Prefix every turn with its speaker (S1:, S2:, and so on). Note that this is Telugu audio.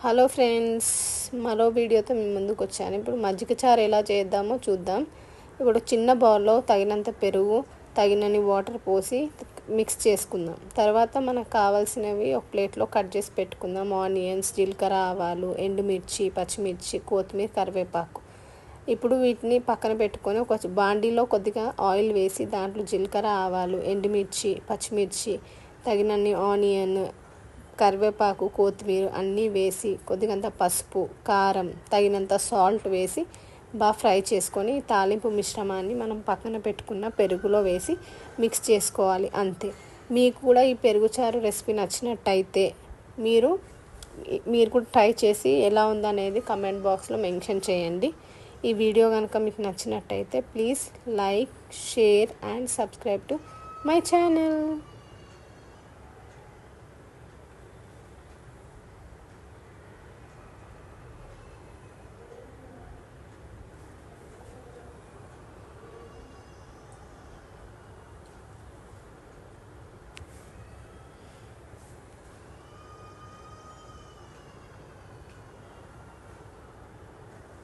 S1: హలో ఫ్రెండ్స్, మరో వీడియోతో మీ ముందుకు వచ్చాను. ఇప్పుడు మజ్జిగ చారు ఎలా చేద్దామో చూద్దాం. ఇప్పుడు చిన్న బౌల్లో తగినంత పెరుగు, తగినన్ని వాటర్ పోసి మిక్స్ చేసుకుందాం. తర్వాత మనకు కావాల్సినవి ఒక ప్లేట్లో కట్ చేసి పెట్టుకుందాం. ఆనియన్స్, జీలకర్ర, ఆవాలు, ఎండుమిర్చి, పచ్చిమిర్చి, కొత్తిమీర, కరివేపాకు. ఇప్పుడు వీటిని పక్కన పెట్టుకొని ఒక బాండీలో కొద్దిగా ఆయిల్ వేసి దాంట్లో జీలకర్ర, ఆవాలు, ఎండుమిర్చి, పచ్చిమిర్చి, తగినన్ని ఆనియన్, కరివేపాకు, కొత్తిమీర అన్నీ వేసి కొద్దిగంత పసుపు, కారం, తగినంత సాల్ట్ వేసి బాగా ఫ్రై చేసుకొని తాలింపు మిశ్రమాన్ని మనం పక్కన పెట్టుకున్న పెరుగులో వేసి మిక్స్ చేసుకోవాలి. అంతే. మీకు కూడా ఈ పెరుగు చారు రెసిపీ నచ్చినట్టయితే మీరు కూడా ట్రై చేసి ఎలా ఉందనేది కమెంట్ బాక్స్లో మెన్షన్ చేయండి. ఈ వీడియో కనుక మీకు నచ్చినట్టయితే please like, share and subscribe to my channel.